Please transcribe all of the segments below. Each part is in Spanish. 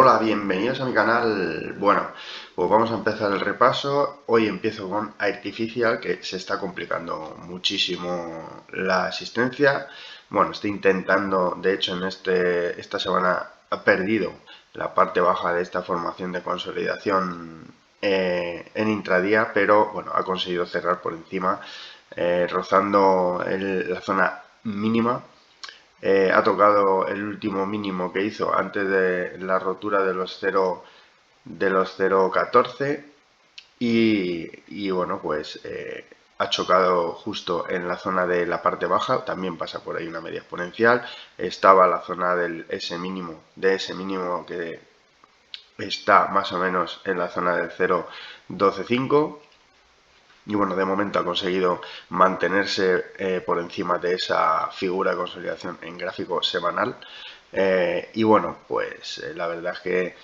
Hola, bienvenidos a mi canal. Bueno, pues vamos a empezar el repaso. Hoy empiezo con Artificial, que se está complicando muchísimo la asistencia. Bueno, estoy intentando, de hecho, esta semana ha perdido la parte baja de esta formación de consolidación en intradía, pero bueno, ha conseguido cerrar por encima, rozando la zona mínima. Ha tocado el último mínimo que hizo antes de la rotura de los 0,14 y bueno, pues ha chocado justo en la zona de la parte baja. También pasa por ahí una media exponencial. Estaba la zona del ese mínimo que está más o menos en la zona del 0,125. Y bueno, de momento ha conseguido mantenerse por encima de esa figura de consolidación en gráfico semanal. Y bueno, pues la verdad es que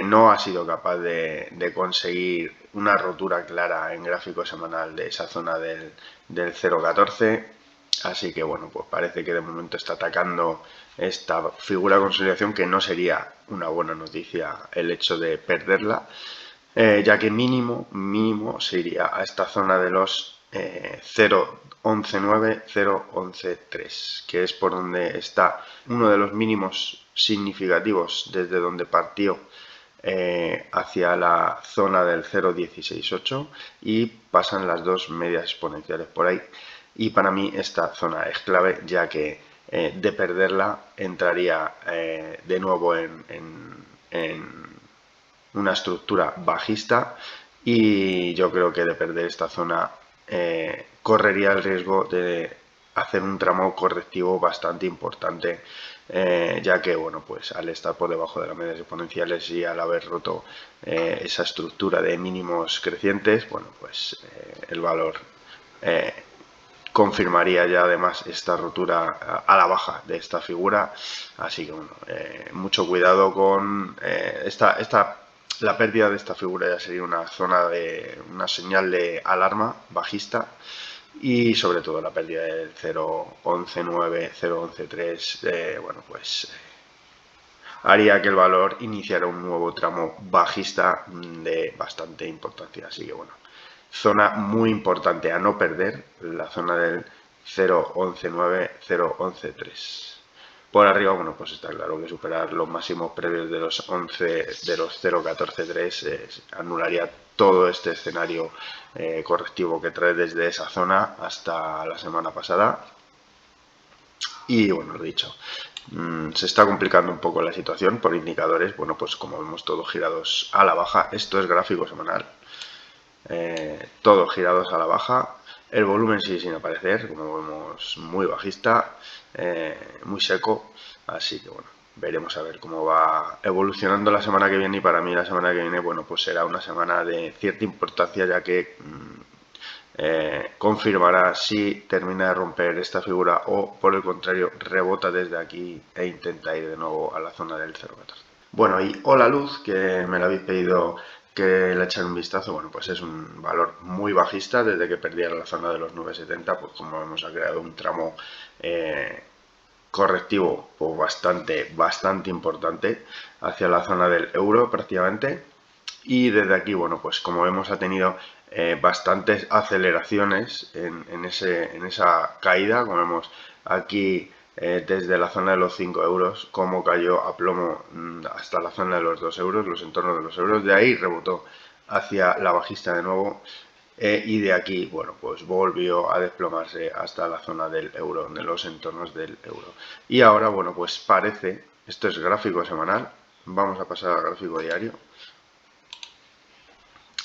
no ha sido capaz de conseguir una rotura clara en gráfico semanal de esa zona del 0,14. Así que bueno, pues parece que de momento está atacando esta figura de consolidación, que no sería una buena noticia el hecho de perderla. Ya que mínimo se iría a esta zona de los 0,11,9, 0,11,3, que es por donde está uno de los mínimos significativos desde donde partió hacia la zona del 0,168 y pasan las dos medias exponenciales por ahí. Y para mí esta zona es clave, ya que de perderla entraría de nuevo en una estructura bajista, y yo creo que de perder esta zona correría el riesgo de hacer un tramo correctivo bastante importante, ya que bueno, pues al estar por debajo de las medias exponenciales y al haber roto esa estructura de mínimos crecientes, bueno, pues el valor confirmaría ya además esta rotura a la baja de esta figura. Así que bueno, mucho cuidado con la pérdida de esta figura. Ya sería una señal de alarma bajista, y sobre todo la pérdida del 0,11,9, 0,11,3, bueno, pues haría que el valor iniciara un nuevo tramo bajista de bastante importancia. Así que bueno, zona muy importante a no perder, la zona del 0,11,9, 0,11,3. Por arriba, bueno, pues está claro que superar los máximos previos de los 0,14,3 anularía todo este escenario correctivo que trae desde esa zona hasta la semana pasada. Y bueno, lo dicho, se está complicando un poco la situación por indicadores. Bueno, pues como vemos, todos girados a la baja. Esto es gráfico semanal, todos girados a la baja. El volumen sigue sin aparecer, como vemos, muy bajista, muy seco. Así que bueno, veremos a ver cómo va evolucionando la semana que viene. Y para mí la semana que viene, bueno, pues será una semana de cierta importancia, ya que confirmará si termina de romper esta figura o por el contrario rebota desde aquí e intenta ir de nuevo a la zona del 0,14. Bueno, y Hola Luz, que me lo habéis pedido que le echara un vistazo. Bueno, pues es un valor muy bajista. Desde que perdiera la zona de los 9,70, pues como vemos, ha creado un tramo correctivo pues bastante importante hacia la zona del euro prácticamente. Y desde aquí, bueno, pues como vemos, ha tenido bastantes aceleraciones en esa caída. Como vemos aquí, desde la zona de los 5 euros, como cayó a plomo hasta la zona de los 2 euros, los entornos de los euros. De ahí rebotó hacia la bajista de nuevo, y de aquí, bueno, pues volvió a desplomarse hasta la zona del euro, de los entornos del euro. Y ahora, bueno, pues parece, esto es gráfico semanal, vamos a pasar al gráfico diario.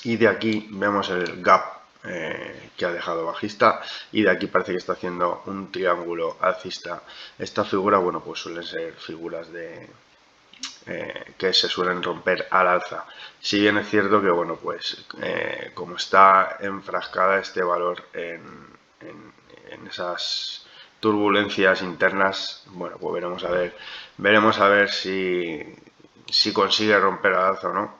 Y de aquí vemos el gap que ha dejado bajista, y de aquí parece que está haciendo un triángulo alcista. Esta figura, bueno, pues suelen ser figuras que se suelen romper al alza. Si bien es cierto que, bueno, pues como está enfrascada este valor en esas turbulencias internas, bueno, pues veremos a ver si consigue romper al alza o no.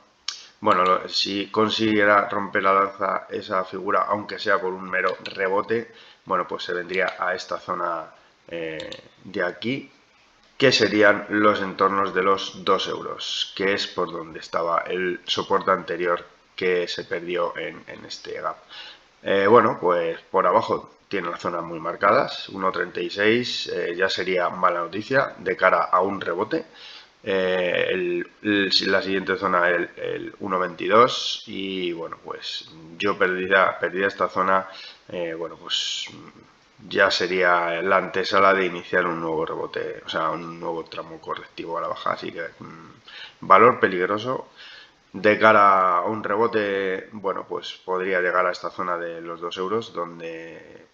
Bueno, si consiguiera romper al alza esa figura, aunque sea por un mero rebote, bueno, pues se vendría a esta zona de aquí, que serían los entornos de los 2 euros, que es por donde estaba el soporte anterior que se perdió en este gap. Bueno, pues por abajo tiene las zonas muy marcadas, 1.36 ya sería mala noticia de cara a un rebote. La siguiente zona el 1.22 y bueno, pues yo perdida esta zona, bueno, pues ya sería la antesala de iniciar un nuevo rebote, o sea, un nuevo tramo correctivo a la baja, así que valor peligroso. De cara a un rebote, bueno, pues podría llegar a esta zona de los 2 euros,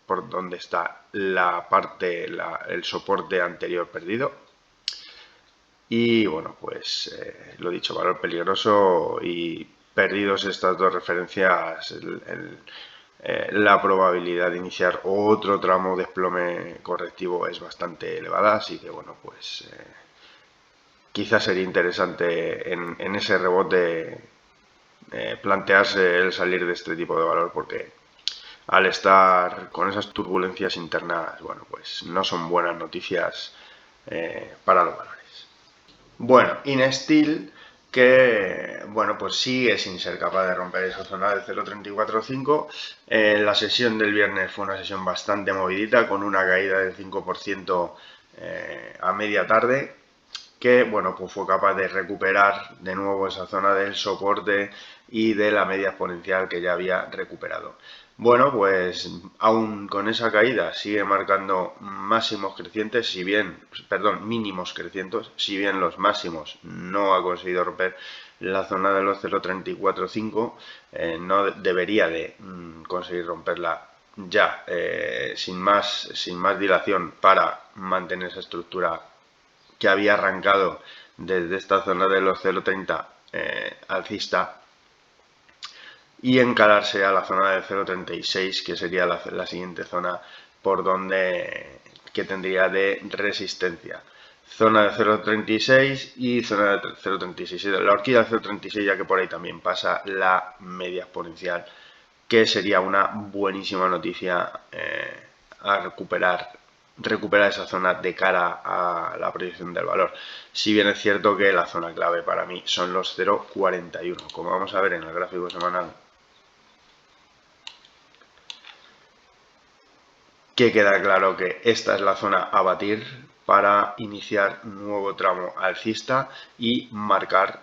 por donde está el soporte anterior perdido. Y bueno, pues lo dicho, valor peligroso y perdidos estas dos referencias, la probabilidad de iniciar otro tramo de desplome correctivo es bastante elevada, así que bueno, pues quizás sería interesante en ese rebote plantearse el salir de este tipo de valor, porque al estar con esas turbulencias internas, bueno, pues no son buenas noticias para los valores. Bueno, InSteel, que bueno, pues sigue sin ser capaz de romper esa zona del 0.345. La sesión del viernes fue una sesión bastante movidita, con una caída del 5% a media tarde, que bueno, pues fue capaz de recuperar de nuevo esa zona del soporte y de la media exponencial que ya había recuperado. Bueno, pues aún con esa caída sigue marcando máximos crecientes, mínimos crecientes, si bien los máximos no ha conseguido romper la zona de los 0.345, no debería de conseguir romperla ya sin más dilación para mantener esa estructura que había arrancado desde esta zona de los 0.30 alcista y encararse a la zona de 0.36, que sería la siguiente zona por donde que tendría de resistencia. Zona de 0.36 y zona de 0.36. La horquilla de 0.36, ya que por ahí también pasa la media exponencial, que sería una buenísima noticia a recuperar esa zona de cara a la proyección del valor. Si bien es cierto que la zona clave para mí son los 0.41, como vamos a ver en el gráfico semanal, que queda claro que esta es la zona a batir para iniciar un nuevo tramo alcista y marcar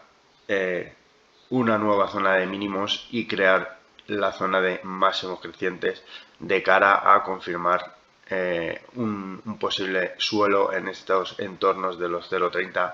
una nueva zona de mínimos y crear la zona de máximos crecientes de cara a confirmar un posible suelo en estos entornos de los 0.30,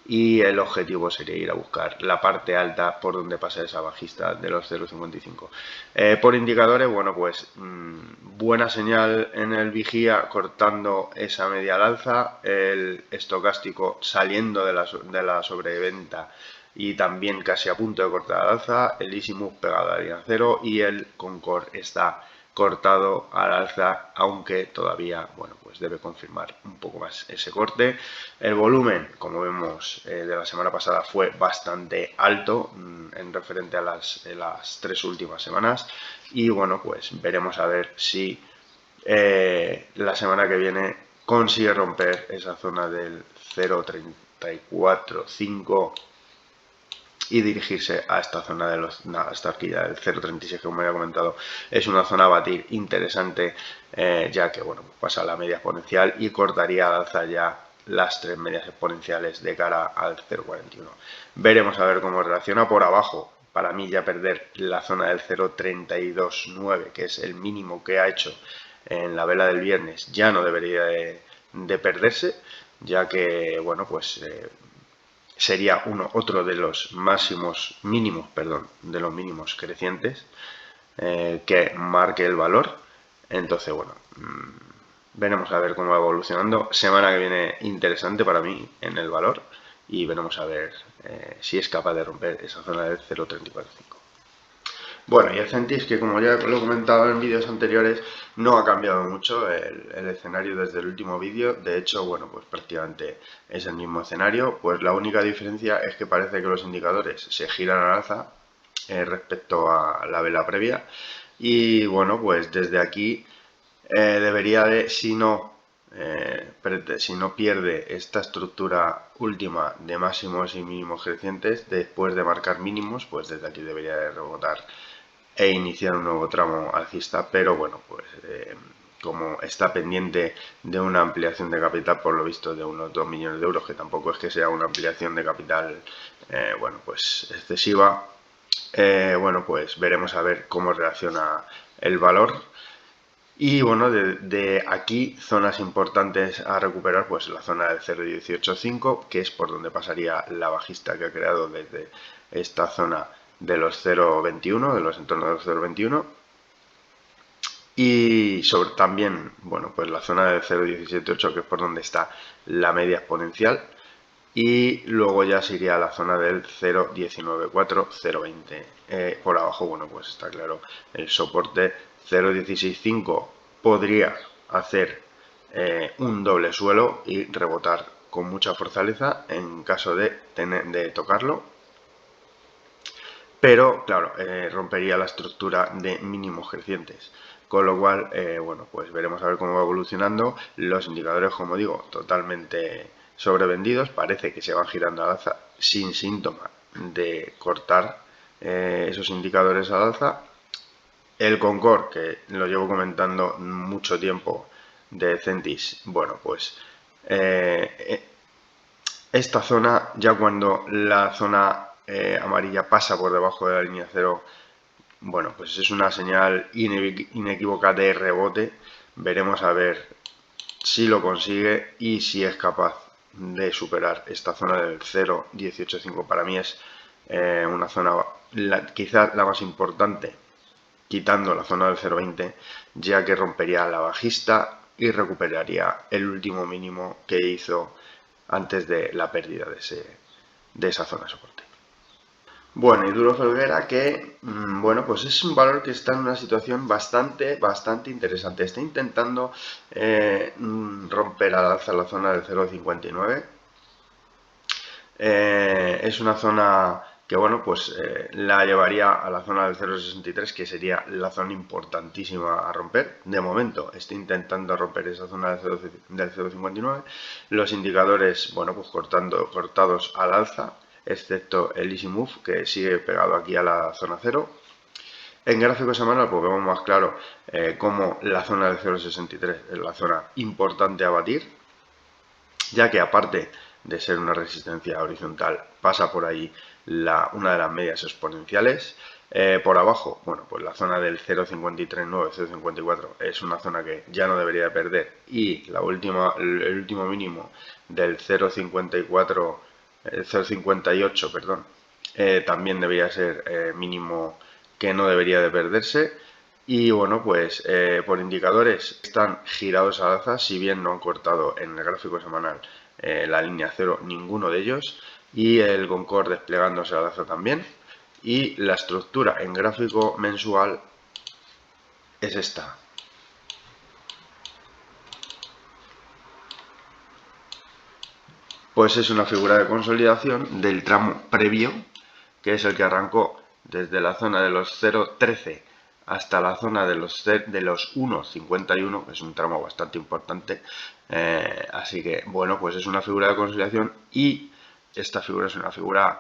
y el objetivo sería ir a buscar la parte alta por donde pasa esa bajista de los 0.55. Por indicadores, bueno, pues buena señal en el vigía cortando esa media al alza, el estocástico saliendo de la sobreventa y también casi a punto de cortar al alza, el Isimus pegado a la línea cero y el Concord está cortado al alza, aunque todavía, bueno, pues debe confirmar un poco más ese corte. El volumen, como vemos, de la semana pasada fue bastante alto en referente a las 3 últimas semanas, y bueno, pues veremos a ver si la semana que viene consigue romper esa zona del 0.345 y dirigirse a esta zona de esta horquilla del 0.36, que como había comentado es una zona a batir interesante, ya que bueno, pasa la media exponencial y cortaría al alza ya las 3 medias exponenciales de cara al 0.41. Veremos a ver cómo reacciona. Por abajo, para mí ya perder la zona del 0.329, que es el mínimo que ha hecho en la vela del viernes, ya no debería de perderse, ya que bueno, pues sería otro de los mínimos crecientes que marque el valor. Entonces, bueno, veremos a ver cómo va evolucionando. Semana que viene interesante para mí en el valor, y veremos a ver si es capaz de romper esa zona del 0.345. Bueno, y el Centis, que como ya lo he comentado en vídeos anteriores, no ha cambiado mucho el escenario desde el último vídeo. De hecho, bueno, pues prácticamente es el mismo escenario. Pues la única diferencia es que parece que los indicadores se giran al alza respecto a la vela previa. Y bueno, pues desde aquí debería de, si no si no pierde esta estructura última de máximos y mínimos crecientes, después de marcar mínimos, pues desde aquí debería de rebotar e iniciar un nuevo tramo alcista, pero bueno, pues como está pendiente de una ampliación de capital, por lo visto de unos 2 millones de euros, que tampoco es que sea una ampliación de capital, bueno, pues excesiva, bueno, pues veremos a ver cómo reacciona el valor. Y bueno, de aquí zonas importantes a recuperar, pues la zona del 0,185, que es por donde pasaría la bajista que ha creado desde esta zona de los 0,21, de los entornos de los 0,21. Y sobre también, bueno, pues la zona del 0,178, que es por donde está la media exponencial. Y luego ya se iría a la zona del 0,194, 0,20. Por abajo, bueno, pues está claro el soporte 0,165 podría hacer un doble suelo y rebotar con mucha fortaleza en caso de tocarlo. Pero, claro, rompería la estructura de mínimos crecientes. Con lo cual, bueno, pues veremos a ver cómo va evolucionando. Los indicadores, como digo, totalmente sobrevendidos. Parece que se van girando al alza sin síntoma de cortar esos indicadores al alza. El Concord, que lo llevo comentando mucho tiempo de Centis, bueno, pues esta zona, ya cuando la zona amarilla pasa por debajo de la línea cero, bueno, pues es una señal inequívoca de rebote. Veremos a ver si lo consigue y si es capaz de superar esta zona del 0,185. Para mí es una zona quizás la más importante, quitando la zona del 0,20, ya que rompería la bajista y recuperaría el último mínimo que hizo antes de la pérdida de esa zona de soporte. Bueno, y Duro Felguera que, bueno, pues es un valor que está en una situación bastante interesante. Está intentando romper al alza la zona del 0,59. Es una zona que, bueno, pues la llevaría a la zona del 0,63, que sería la zona importantísima a romper. De momento está intentando romper esa zona del 0,59. Los indicadores, bueno, pues cortados al alza, excepto el Easy Move, que sigue pegado aquí a la zona 0. En gráfico semanal, pues vemos más claro cómo la zona del 0,63 es la zona importante a batir, ya que aparte de ser una resistencia horizontal, pasa por ahí una de las medias exponenciales. Por abajo, bueno, pues la zona del 0,539, 0,54 es una zona que ya no debería perder, y el último mínimo del 0,54, el 0,58, perdón, también debería ser mínimo que no debería de perderse. Y bueno, pues por indicadores están girados al alza, si bien no han cortado en el gráfico semanal la línea cero, ninguno de ellos, y el Concord desplegándose al alza también. Y la estructura en gráfico mensual es esta. Pues es una figura de consolidación del tramo previo, que es el que arrancó desde la zona de los 0,13 hasta la zona de los 1,51, que es un tramo bastante importante. Así que, bueno, pues es una figura de consolidación, y esta figura es una figura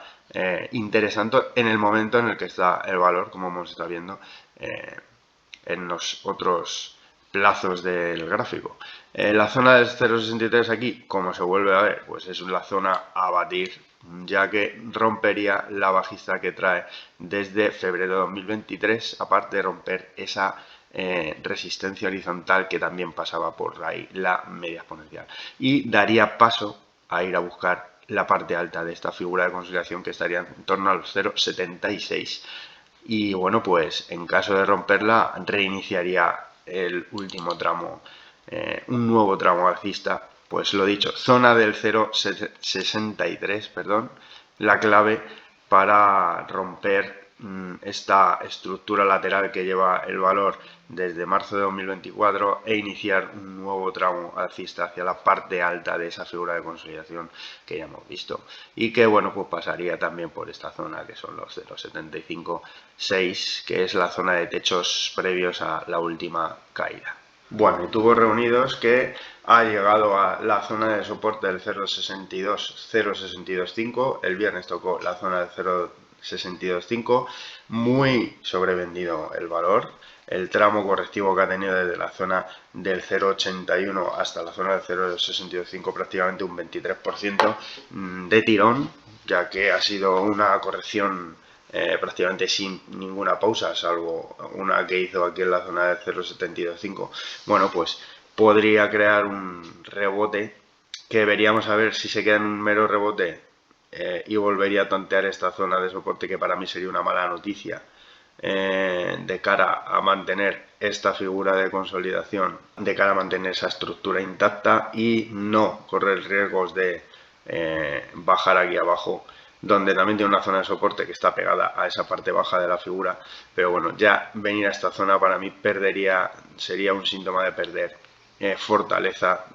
interesante en el momento en el que está el valor, como hemos estado viendo en los otros plazos del gráfico. La zona del 0,63 aquí, como se vuelve a ver, pues es la zona a batir, ya que rompería la bajista que trae desde febrero de 2023, aparte de romper esa resistencia horizontal que también pasaba por ahí, la media exponencial, y daría paso a ir a buscar la parte alta de esta figura de consolidación, que estaría en torno a los 0,76. Y bueno, pues en caso de romperla, reiniciaría el último tramo, un nuevo tramo alcista. Pues lo dicho, zona del 0,63, perdón, la clave para romper esta estructura lateral que lleva el valor desde marzo de 2024 e iniciar un nuevo tramo alcista hacia la parte alta de esa figura de consolidación que ya hemos visto, y que, bueno, pues pasaría también por esta zona que son los 0,75,6, que es la zona de techos previos a la última caída. Bueno, y tubos reunidos que ha llegado a la zona de soporte del 0.62, 0.625. El viernes tocó la zona del 0.625, muy sobrevendido el valor. El tramo correctivo que ha tenido desde la zona del 0.81 hasta la zona del 0.625, prácticamente un 23% de tirón, ya que ha sido una corrección prácticamente sin ninguna pausa, salvo una que hizo aquí en la zona del 0.725. Bueno, pues podría crear un rebote que veríamos a ver si se queda en un mero rebote y volvería a tantear esta zona de soporte, que para mí sería una mala noticia de cara a mantener esta figura de consolidación, de cara a mantener esa estructura intacta y no correr riesgos de bajar aquí abajo, donde también tiene una zona de soporte que está pegada a esa parte baja de la figura. Pero bueno, ya venir a esta zona para mí sería un síntoma de perder fortaleza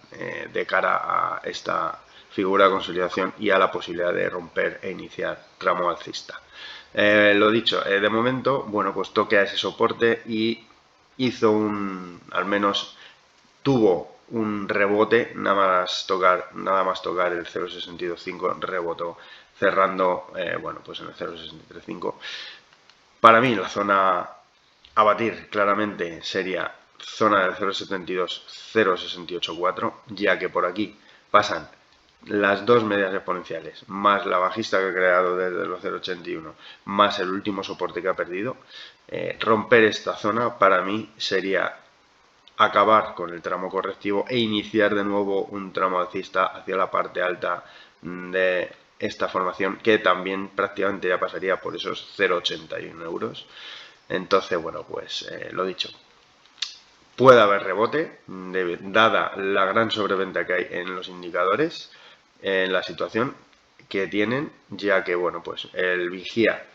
de cara a esta figura de consolidación y a la posibilidad de romper e iniciar tramo alcista. Lo dicho, de momento, bueno, pues toque a ese soporte y hizo al menos tuvo un rebote, nada más tocar el 0.625, rebotó cerrando, bueno, pues en el 0.635. Para mí la zona a batir claramente sería zona del 0.72, 0.684, ya que por aquí pasan las dos medias exponenciales, más la bajista que ha creado desde los 0.81, más el último soporte que ha perdido. Romper esta zona para mí sería acabar con el tramo correctivo e iniciar de nuevo un tramo alcista hacia la parte alta de esta formación, que también prácticamente ya pasaría por esos 0,81 euros. Entonces, bueno, pues lo dicho, puede haber rebote, dada la gran sobreventa que hay en los indicadores, en la situación que tienen, ya que, bueno, pues el vigía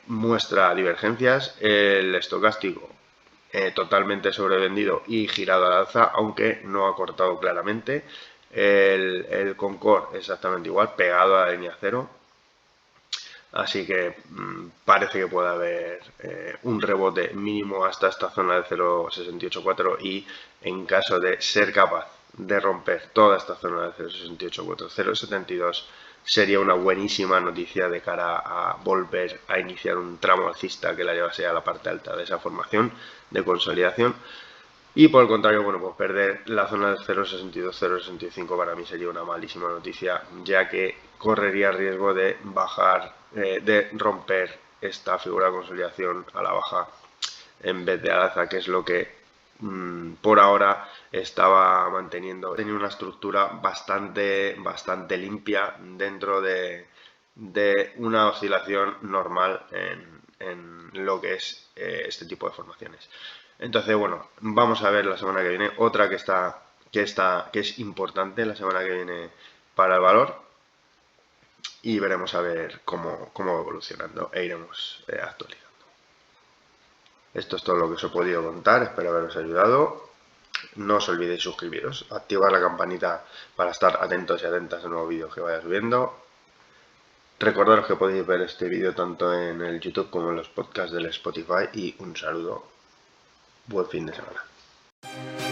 muestra divergencias, el estocástico totalmente sobrevendido y girado al alza, aunque no ha cortado claramente. El Concord exactamente igual, pegado a la línea cero. Así que parece que puede haber un rebote mínimo hasta esta zona de 0.684 y en caso de ser capaz de romper toda esta zona de 0.684, 0.72 sería una buenísima noticia de cara a volver a iniciar un tramo alcista que la llevase a la parte alta de esa formación de consolidación. Y por el contrario, bueno, pues perder la zona del 0.62, 0.65 para mí sería una malísima noticia, ya que correría riesgo de bajar, de romper esta figura de consolidación a la baja en vez de al alza, que es lo que por ahora estaba manteniendo. Tenía una estructura bastante limpia dentro de una oscilación normal en lo que es este tipo de formaciones. Entonces, bueno, vamos a ver la semana que viene otra que es importante la semana que viene para el valor, y veremos a ver cómo va evolucionando e iremos actualizando. Esto es todo lo que os he podido contar, espero haberos ayudado. No os olvidéis suscribiros, activar la campanita para estar atentos y atentas a nuevos vídeos que vaya subiendo. Recordaros que podéis ver este vídeo tanto en el YouTube como en los podcasts del Spotify, y un saludo, buen fin de semana.